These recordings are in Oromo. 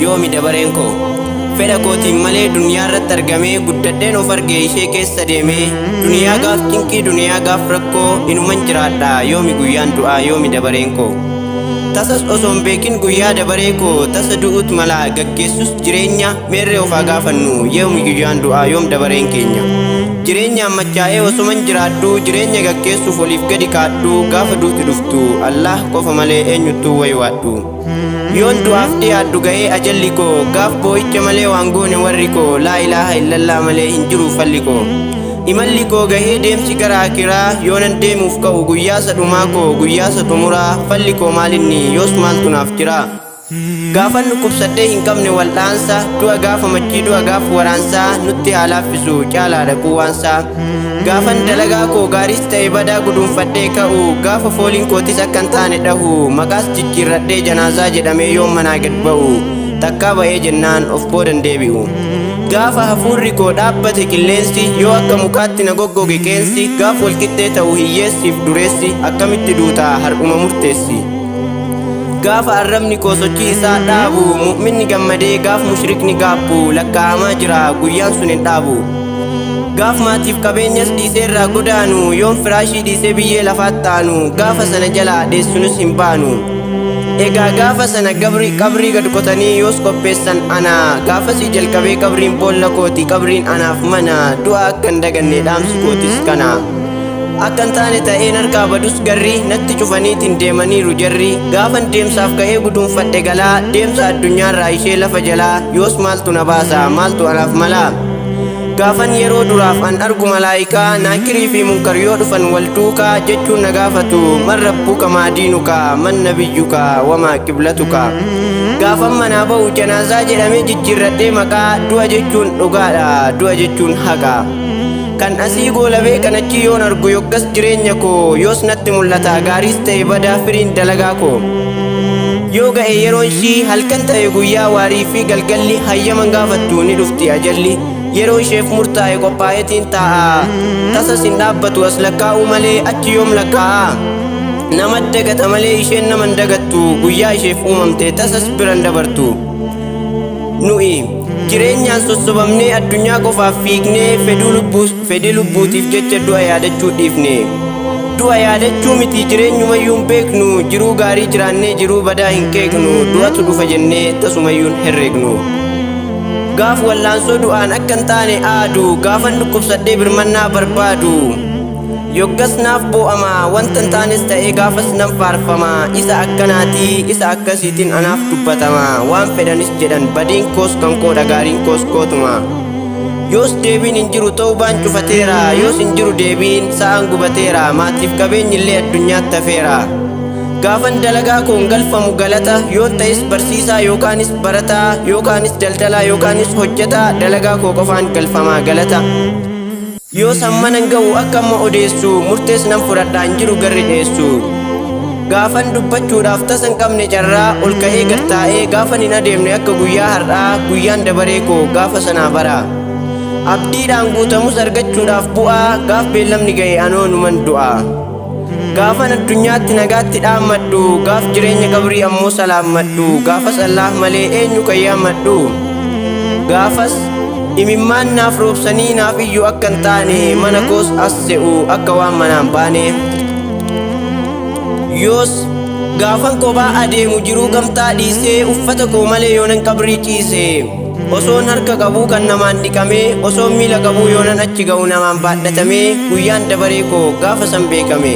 Yoomi dabareen koo fedha kootiin malee duniyaa irratti argamee guddadheen of argee ishee keessa deemee duniyaa gaaf cinqii duniyaa gaaf rakkoo inuman jiraadha yoomi guyyaan du'aa yoomi dabareen koo tasas osoon beekin guyyaa dabaree koo tasa du'uut mala gaggeessus jireenya meerree of haa gaafannu yoomi guyyaan du'aa yoom dabareen keenya jireenya ammachaa'ee osoman jiraadhu jireenya gaggeessuuf oliif gadi kaadhu gaafa duuti dhuftu Allah qofa malee eenyuttuu waywaadhu yoon du'aaf dhiyaadhu ga'ee ajalli koo gaaf boo'icha malee waan goone warri koo laa ilaaha illallah malee hin jiru falli koo imalli koo gahee deemsi gara akiraa yoonan deemuuf ka'u guyyaa sadhumaa koo guyyaa sadhumuraa falli koo maalinni yoos maaltu naaf jira gaafan dhukkubsadhee hin qabne wal'aansa du'a gaafa machii du'a gaafa waraansaa nutti haa laaffisu caalaadha quwwaansaa gaafan dalagaa koo gaariis ta'e badaa guduunfadhee ka'u gaafa fooliin kootis akkan taane dhahu maqaas jijjiirradhee janaazaa jedhamee yoom manaa gad ba'u takkaa ba'ee jennaan of boodan deebi'u gaafa hafuurri koo dhaabbate qilleensi yoo akka mukaatti na goggoge qeensi gaaf walqixxee ta'u hiyyeessiif dureessi akkamitti duutaa har'uma murteessi gaafa arrabni koo sochii isaa dhaabu mu'minni gammadee gaaf mushrikni gaabbu lakkaa'amaa jira guyyaan sun hin dhaabu gaaf maatiif qabeenyas dhiisee irraa godaanu yoon firaashii dhiisee biyyee lafaatti taanu gaafa sana jalaa dheessunis hin baanu egaa gaafa sana qabrii gad qotanii yoos qopheessan ana gaafasii jalqabee qabriin boolla kooti qabriin anaaf mana du'a akkan daganne dhaamsi kootis kana akkan taane ta'een harkaa badus garri natti cufaniitiin deemaniiru jarri gaafan deemsaaf ka'ee guduunfadhe galaa deemsa addunyaarraa ishee lafa jalaa yoos maaltu na baasa maaltu anaaf malaa gaafan yeroo duraaf an argu malaayikaa naakirii fi munkar yoo dhufan wal duukaa jechuun na gaafatu man rabbuka maa diinuka man nabiyyuka wamaa qiblatuka gaafan manaa ba'u janaazaa jedhamee jijjiirradhee maqaa du'a jechuun dhugaadha du'a jechuun haqa kan asii goolabee kan achi yoon argu yoggas jireenya koo yoos natti mul'ata gaariis ta'e badaa firiin dalagaa koo yoo ga'e yeroon ishii halkan ta'e guyyaa waarii fi galgalli hayyaman gaafattu ni dhufti ajalli yeroo isheef murtaa'e qophaa'eetiin taa'a tasas hin dhaabbatu as lakkaa'u malee achi yoom lakkaa'a nama dagata malee isheen naman dagattu guyyaa isheef uumamte tasas biran dabartu nu'i jireenyaan sossobamnee addunyaa qofaaf fiignee fedhii lubbuutiif jecha du'a yaadachuu dhiifne du'a yaadachuu miti jireenyumayyuu hin beeknu jiruu gaarii jiraannee jiruu badaa hin keeknu du'atu dhufa jennee tasumayyuu hin herreegnu gaaf wallaansoo du'aan akkan taane aadu gaafan dhukkubsadhee birmannaa barbaadu yoggas naaf boo'ama wanta hin taanes ta'ee gaafas nan faarfama isa akkanaatii isa akkasiitiin anaaf dubbatama waan fedhanis jedhan badiin koos kan koodha gaariin koos kootuma yoos deebiin hin jiru ta'uu baan cufateera yoos hin jiru deebiin sa'aan gubateera maatiif qabeenyillee addunyaatti hafeera gaafan dalagaa koon galfamu galata yoon ta'es barsiisaa yookaanis barataa yookaanis daldalaa yookaanis hojjetaa dalagaa koo qofaan galfamaa galata yoos hammanan ga'u akka amma odeessu murtees nan fudhadhaa hin jiru garri dheessu gaafan dubbachuudhaaf tasa hin qabne carraa ol ka'ee gad taa'ee gaafan hin adeemne akka guyyaa har'aa guyyaan dabaree koo gaafa sanaa bara abdiidhaan guutamus argachuudhaaf bu'aa gaaf beellamni ga'e anoonuman du'a gaafan addunyaatti nagaatti dhaammadhu gaaf jireenya qabrii ammoo salaammadhu gaafas Allah malee eenyu kan yaammadhu gaafas imimmaan naaf roobsanii naaf iyyuu akkan taane mana koos as se'u akka waan manaan baane yoos gaafan kophaa adeemu jiruu gamtaa dhiisee uffata koo malee yoonan qabrii ciise osoon harka qabuu kan namaan dhiqamee osoon miila qabuu yoonan achi ga'u namaan baadhatamee guyyaan dabaree koo gaafa san beekame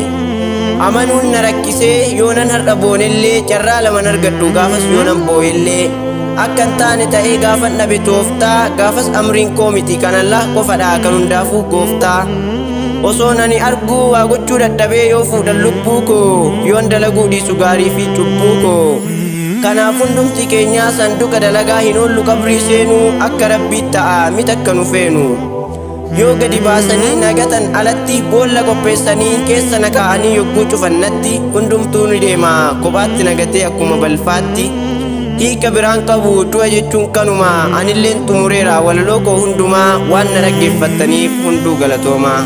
amanuun na rakkisee yoonan har'a boonellee carraa laman argadhu gaafas yoonan boo'ellee akkan taane ta'ee gaafan dhabe tooftaa gaafas amriin koo miti kan Allah qofadha kan hundaafuu gooftaa osoon ani arguu waa gochuu dadhabee yoo fuudhan lubbuu koo yoon dalaguu dhiisu gaarii fi cubbuu koo kanaaf hundumti keenyaa sanduuqa dalagaa hin oollu qabrii seenuu akka rabbiitti ta'a miti akka nu feenu yoo gadi baasanii nagatan alatti boolla qopheessanii keessa na kaa'anii yogguu cufannatti hundumtuu ni deema kophaatti nagatee akkuma balfaatti hiika biraan qabu du'a jechuun kanuma anilleen xumureera walaloo koo hundumaa waan na dhaggeeffattaniif hunduu galatoomaa